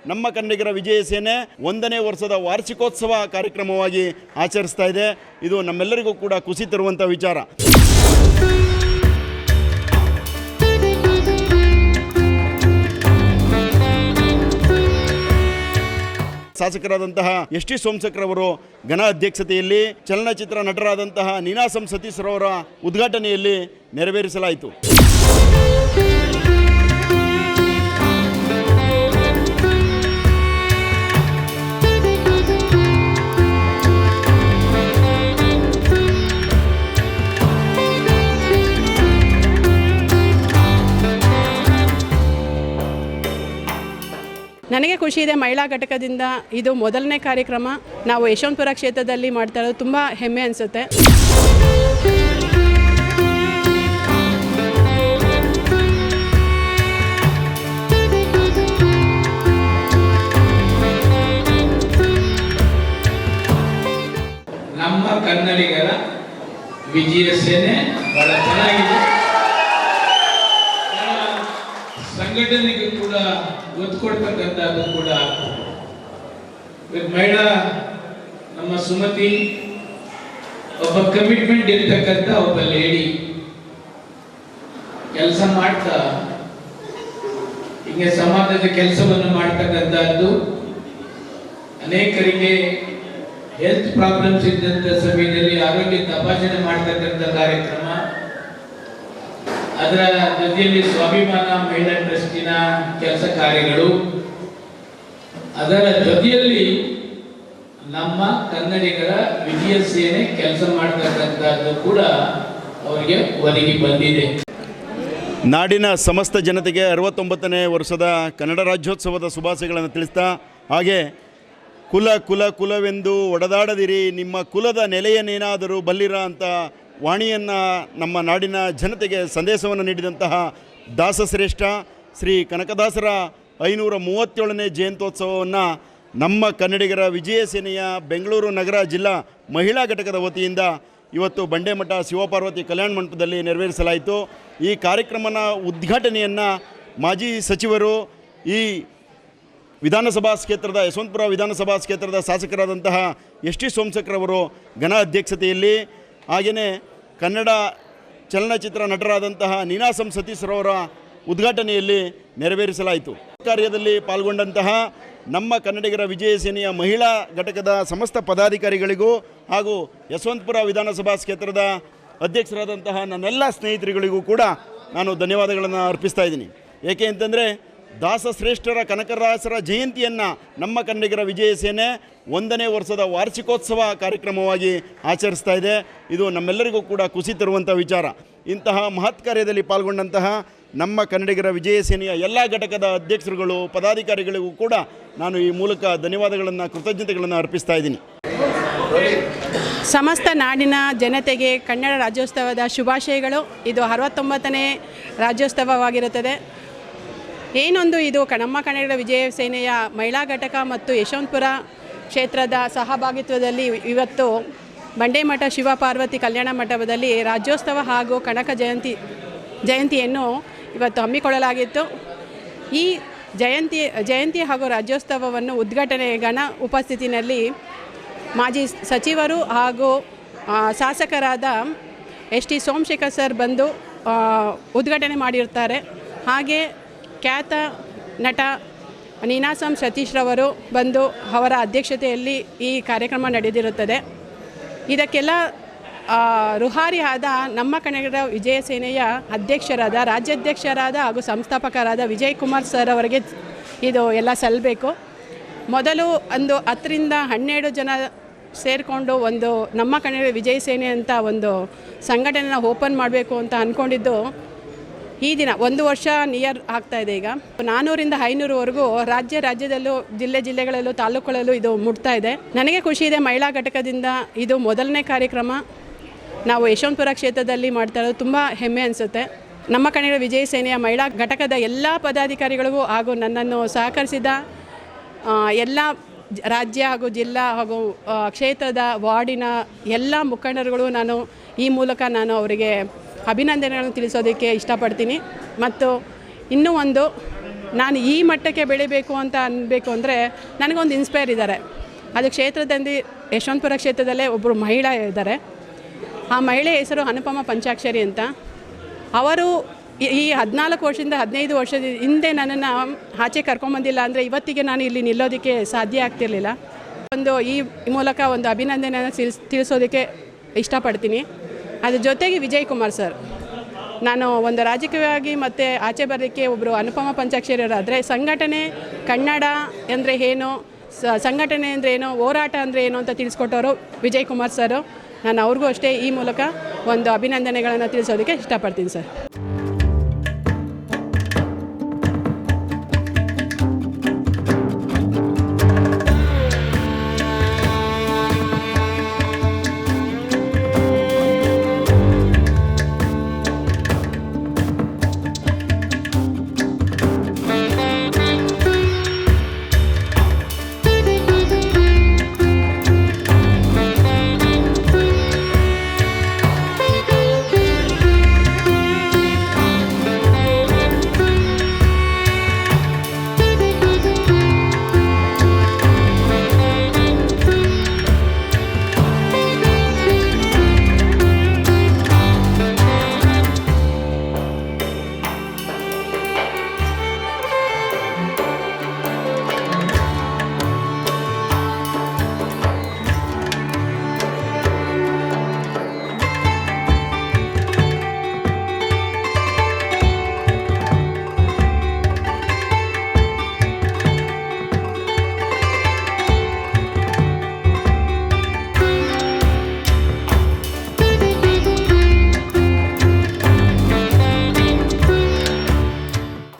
ನಮ್ಮ ಕನ್ನಡಿಗರ ವಿಜಯ ಸೇನೆ 1ನೇ ವರ್ಷದ ವಾರ್ಷಿಕೋತ್ಸವ ಕಾರ್ಯಕ್ರಮವಾಗಿ ಆಚರಿಸ್ತಾ ಇದೆ. ಇದು ನಮ್ಮೆಲ್ಲರಿಗೂ ಕೂಡ ಖುಷಿ ತರುವಂಥ ವಿಚಾರ. ಶಾಸಕರಾದಂತಹ ಎಸ್ ಟಿ ಸೋಮಶೇಖರ್ ಘನ ಅಧ್ಯಕ್ಷತೆಯಲ್ಲಿ ಚಲನಚಿತ್ರ ನಟರಾದಂತಹ ನೀನಾಸಂ ಸತೀಶ್ ರವರ ಉದ್ಘಾಟನೆಯಲ್ಲಿ ನೆರವೇರಿಸಲಾಯಿತು. ನನಗೆ ಖುಷಿ ಇದೆ. ಮಹಿಳಾ ಘಟಕದಿಂದ ಇದು ಮೊದಲನೇ ಕಾರ್ಯಕ್ರಮ. ನಾವು ಯಶವಂತಪುರ ಕ್ಷೇತ್ರದಲ್ಲಿ ಮಾಡ್ತಾ ಇರೋದು ತುಂಬ ಹೆಮ್ಮೆ ಅನಿಸುತ್ತೆ. ನಮ್ಮ ಕನ್ನಡಿಗರ ವಿಜಯ ಸೇನೆ ಬಹಳ ಚೆನ್ನಾಗಿದೆ. ಸಂಘಟನೆಗೆ ಕೂಡ ಒತ್ತು ಕೊಡ್ತಕ್ಕಂಥದ್ದು ಕೂಡ ಮಹಿಳಾ ನಮ್ಮ ಸುಮತಿ ಒಬ್ಬ ಕಮಿಟ್ಮೆಂಟ್ ಇರ್ತಕ್ಕಂಥ ಒಬ್ಬ ಲೇಡಿ ಕೆಲಸ ಮಾಡ್ತಾ ಹಿಂಗೆ ಸಮಾಜದ ಕೆಲಸವನ್ನು ಮಾಡ್ತಕ್ಕಂಥದ್ದು. ಅನೇಕರಿಗೆ ಹೆಲ್ತ್ ಪ್ರಾಬ್ಲಮ್ಸ್ ಇದ್ದಂಥ ಸಮಯದಲ್ಲಿ ಆರೋಗ್ಯ ತಪಾಸಣೆ ಮಾಡ್ತಕ್ಕಂಥ ಕಾರ್ಯಕ್ರಮ, ಅದರ ಜೊತೆಯಲ್ಲಿ ಸ್ವಾಭಿಮಾನ ಮಹಿಳಾ ಟ್ರಸ್ಟಿನ ಕೆಲಸ ಕಾರ್ಯಗಳು, ಅದರ ಜೊತೆಯಲ್ಲಿ ನಮ್ಮ ಕನ್ನಡಿಗರ ವಿಜಯ ಸೇನೆ ಕೆಲಸ ಮಾಡ್ತಕ್ಕಂಥದ್ದು ಕೂಡ ಅವರಿಗೆ ಒದಗಿ ಬಂದಿದೆ. ನಾಡಿನ ಸಮಸ್ತ ಜನತೆಗೆ 69ನೇ ವರ್ಷದ ಕನ್ನಡ ರಾಜ್ಯೋತ್ಸವದ ಶುಭಾಶಯಗಳನ್ನು ತಿಳಿಸ್ತಾ, ಹಾಗೆ ಕುಲವೆಂದು ಒಡೆದಾಡದಿರಿ, ನಿಮ್ಮ ಕುಲದ ನೆಲೆಯನ್ನೇನಾದರೂ ಬಲ್ಲಿರ ಅಂತ ವಾಣಿಯನ್ನು ನಮ್ಮ ನಾಡಿನ ಜನತೆಗೆ ಸಂದೇಶವನ್ನು ನೀಡಿದಂತಹ ದಾಸಶ್ರೇಷ್ಠ ಶ್ರೀ ಕನಕದಾಸರ 537ನೇ ಜಯಂತ್ಯೋತ್ಸವವನ್ನು ನಮ್ಮ ಕನ್ನಡಿಗರ ವಿಜಯ ಸೇನೆಯ ಬೆಂಗಳೂರು ನಗರ ಜಿಲ್ಲಾ ಮಹಿಳಾ ಘಟಕದ ವತಿಯಿಂದ ಇವತ್ತು ಬಂಡೆಮಠ ಶಿವಪಾರ್ವತಿ ಕಲ್ಯಾಣ ಮಂಟಪದಲ್ಲಿ ನೆರವೇರಿಸಲಾಯಿತು. ಈ ಕಾರ್ಯಕ್ರಮದ ಉದ್ಘಾಟನೆಯನ್ನು ಮಾಜಿ ಸಚಿವರು, ಈ ವಿಧಾನಸಭಾ ಕ್ಷೇತ್ರದ ಯಶವಂತಪುರ ವಿಧಾನಸಭಾ ಕ್ಷೇತ್ರದ ಶಾಸಕರಾದಂತಹ ಎಸ್ ಟಿ ಸೋಮಶೇಖರ್ ಘನ ಅಧ್ಯಕ್ಷತೆಯಲ್ಲಿ, ಹಾಗೆಯೇ ಕನ್ನಡ ಚಲನಚಿತ್ರ ನಟರಾದಂತಹ ನೀನಾಸಂ ಸತೀಶ್ ರವರ ಉದ್ಘಾಟನೆಯಲ್ಲಿ ನೆರವೇರಿಸಲಾಯಿತು. ಕಾರ್ಯದಲ್ಲಿ ಪಾಲ್ಗೊಂಡಂತಹ ನಮ್ಮ ಕನ್ನಡಿಗರ ವಿಜಯ ಸೇನೆಯ ಮಹಿಳಾ ಘಟಕದ ಸಮಸ್ತ ಪದಾಧಿಕಾರಿಗಳಿಗೂ ಹಾಗೂ ಯಶವಂತಪುರ ವಿಧಾನಸಭಾ ಕ್ಷೇತ್ರದ ಅಧ್ಯಕ್ಷರಾದಂತಹ ನನ್ನೆಲ್ಲ ಸ್ನೇಹಿತರುಗಳಿಗೂ ಕೂಡ ನಾನು ಧನ್ಯವಾದಗಳನ್ನು ಅರ್ಪಿಸ್ತಾ ಇದ್ದೀನಿ. ಏಕೆ ಅಂತಂದರೆ ದಾಸಶ್ರೇಷ್ಠರ ಕನಕದಾಸರ ಜಯಂತಿಯನ್ನು ನಮ್ಮ ಕನ್ನಡಿಗರ ವಿಜಯ ಸೇನೆ 1ನೇ ವರ್ಷದ ವಾರ್ಷಿಕೋತ್ಸವ ಕಾರ್ಯಕ್ರಮವಾಗಿ ಆಚರಿಸ್ತಾ ಇದೆ. ಇದು ನಮ್ಮೆಲ್ಲರಿಗೂ ಕೂಡ ಖುಷಿ ತರುವಂಥ ವಿಚಾರ. ಇಂತಹ ಮಹತ್ ಕಾರ್ಯದಲ್ಲಿ ಪಾಲ್ಗೊಂಡಂತಹ ನಮ್ಮ ಕನ್ನಡಿಗರ ವಿಜಯ ಸೇನೆಯ ಎಲ್ಲ ಘಟಕದ ಅಧ್ಯಕ್ಷರುಗಳು, ಪದಾಧಿಕಾರಿಗಳಿಗೂ ಕೂಡ ನಾನು ಈ ಮೂಲಕ ಧನ್ಯವಾದಗಳನ್ನು, ಕೃತಜ್ಞತೆಗಳನ್ನು ಅರ್ಪಿಸ್ತಾ ಇದ್ದೀನಿ. ಸಮಸ್ತ ನಾಡಿನ ಜನತೆಗೆ ಕನ್ನಡ ರಾಜ್ಯೋತ್ಸವದ ಶುಭಾಶಯಗಳು. ಇದು 69ನೇ ರಾಜ್ಯೋತ್ಸವವಾಗಿರುತ್ತದೆ. ಏನೊಂದು ಇದು ನಮ್ಮ ಕನ್ನಡ ವಿಜಯ ಸೇನೆಯ ಮಹಿಳಾ ಘಟಕ ಮತ್ತು ಯಶವಂತಪುರ ಕ್ಷೇತ್ರದ ಸಹಭಾಗಿತ್ವದಲ್ಲಿ ಇವತ್ತು ಬಂಡೆಮಠ ಶಿವಪಾರ್ವತಿ ಕಲ್ಯಾಣ ಮಂಟಪದಲ್ಲಿ ರಾಜ್ಯೋತ್ಸವ ಹಾಗೂ ಕನಕ ಜಯಂತಿಯನ್ನು ಇವತ್ತು ಹಮ್ಮಿಕೊಳ್ಳಲಾಗಿತ್ತು. ಈ ಜಯಂತಿ ಹಾಗೂ ರಾಜ್ಯೋತ್ಸವವನ್ನು ಉದ್ಘಾಟನೆ ಘನ ಉಪಸ್ಥಿತಿಯಲ್ಲಿ ಮಾಜಿ ಸಚಿವರು ಹಾಗೂ ಶಾಸಕರಾದ ಎಸ್ ಟಿ ಸೋಮಶೇಖರ್ ಸರ್ ಬಂದು ಉದ್ಘಾಟನೆ ಮಾಡಿರ್ತಾರೆ. ಹಾಗೆ ಖ್ಯಾತ ನಟ ನೀನಾಸಂ ಸತೀಶ್ ರವರು ಬಂದು ಅವರ ಅಧ್ಯಕ್ಷತೆಯಲ್ಲಿ ಈ ಕಾರ್ಯಕ್ರಮ ನಡೆದಿರುತ್ತದೆ. ಇದಕ್ಕೆಲ್ಲ ರುಹಾರಿಯಾದ ನಮ್ಮ ಕನ್ನಡ ವಿಜಯ ಸೇನೆಯ ಅಧ್ಯಕ್ಷರಾದ, ರಾಜ್ಯಾಧ್ಯಕ್ಷರಾದ ಹಾಗೂ ಸಂಸ್ಥಾಪಕರಾದ ವಿಜಯ್ ಕುಮಾರ್ ಸರ್ ಅವರಿಗೆ ಇದು ಎಲ್ಲ ಸಲ್ಲಬೇಕು. ಮೊದಲು ಒಂದು 10 ರಿಂದ 12 ಜನ ಸೇರಿಕೊಂಡು ಒಂದು ನಮ್ಮ ಕನ್ನಡ ವಿಜಯ ಸೇನೆ ಅಂತ ಒಂದು ಸಂಘಟನೆನ ಓಪನ್ ಮಾಡಬೇಕು ಅಂತ ಅಂದ್ಕೊಂಡಿದ್ದು ಈ ದಿನ 1 ವರ್ಷ ನಿಯರ್ ಆಗ್ತಾಯಿದೆ. ಈಗ 400 ರಿಂದ 500ವರೆಗೂ ರಾಜ್ಯದಲ್ಲೂ ಜಿಲ್ಲೆಗಳಲ್ಲೂ ತಾಲೂಕುಗಳಲ್ಲೂ ಇದು ಮುಟ್ತಾ ಇದೆ. ನನಗೆ ಖುಷಿ ಇದೆ. ಮಹಿಳಾ ಘಟಕದಿಂದ ಇದು ಮೊದಲನೇ ಕಾರ್ಯಕ್ರಮ. ನಾವು ಯಶವಂತಪುರ ಕ್ಷೇತ್ರದಲ್ಲಿ ಮಾಡ್ತಾ ಇರೋದು ತುಂಬ ಹೆಮ್ಮೆ ಅನಿಸುತ್ತೆ. ನಮ್ಮ ಕನ್ನಡ ವಿಜಯ ಸೇನೆಯ ಮಹಿಳಾ ಘಟಕದ ಎಲ್ಲ ಪದಾಧಿಕಾರಿಗಳಿಗೂ ಹಾಗೂ ನನ್ನನ್ನು ಸಹಕರಿಸಿದ ಎಲ್ಲ ರಾಜ್ಯ ಹಾಗೂ ಜಿಲ್ಲಾ ಹಾಗೂ ಕ್ಷೇತ್ರದ ವಾರ್ಡಿನ ಎಲ್ಲ ಮುಖಂಡರುಗಳು ನಾನು ಈ ಮೂಲಕ ಅವರಿಗೆ ಅಭಿನಂದನೆಗಳನ್ನು ತಿಳಿಸೋದಕ್ಕೆ ಇಷ್ಟಪಡ್ತೀನಿ. ಮತ್ತು ಇನ್ನೂ ಒಂದು ನಾನು ಈ ಮಟ್ಟಕ್ಕೆ ಬೆಳಿಬೇಕು ಅಂತ ಅನ್ಬೇಕು ಅಂದರೆ ನನಗೊಂದು ಇನ್ಸ್ಪೈರ್ ಇದ್ದಾರೆ. ಅದು ಕ್ಷೇತ್ರದಲ್ಲಿ ಯಶವಂತಪುರ ಕ್ಷೇತ್ರದಲ್ಲೇ ಒಬ್ಬರು ಮಹಿಳಾ ಇದ್ದಾರೆ. ಆ ಮಹಿಳೆ ಹೆಸರು ಅನುಪಮ ಪಂಚಾಕ್ಷರಿ ಅಂತ. ಅವರು ಈ 14 ವರ್ಷದಿಂದ 15 ವರ್ಷದ ಹಿಂದೆ ನನ್ನನ್ನು ಆಚೆ ಕರ್ಕೊಂಬಂದಿಲ್ಲ ಅಂದರೆ ಇವತ್ತಿಗೆ ನಾನು ಇಲ್ಲಿ ನಿಲ್ಲೋದಕ್ಕೆ ಸಾಧ್ಯ ಆಗ್ತಿರಲಿಲ್ಲ. ಈ ಮೂಲಕ ಒಂದು ಅಭಿನಂದನೆಯನ್ನು ತಿಳಿಸೋದಕ್ಕೆ ಇಷ್ಟಪಡ್ತೀನಿ. ಅದ್ರ ಜೊತೆಗೆ ವಿಜಯ್ ಕುಮಾರ್ ಸರ್, ನಾನು ಒಂದು ರಾಜಕೀಯವಾಗಿ ಮತ್ತು ಆಚೆ ಬರೋದಕ್ಕೆ ಒಬ್ಬರು ಅನುಪಮ ಪಂಚಾಕ್ಷರಿಯವರಾದರೆ ಸಂಘಟನೆ ಕನ್ನಡ ಅಂದರೆ ಏನು, ಸಂಘಟನೆ ಅಂದರೆ ಏನು, ಹೋರಾಟ ಅಂದರೆ ಏನು ಅಂತ ತಿಳಿಸ್ಕೊಟ್ಟವರು ವಿಜಯ್ ಕುಮಾರ್ ಸರು. ನಾನು ಅವ್ರಿಗೂ ಅಷ್ಟೇ ಈ ಮೂಲಕ ಒಂದು ಅಭಿನಂದನೆಗಳನ್ನು ತಿಳಿಸೋದಕ್ಕೆ ಇಷ್ಟಪಡ್ತೀನಿ ಸರ್.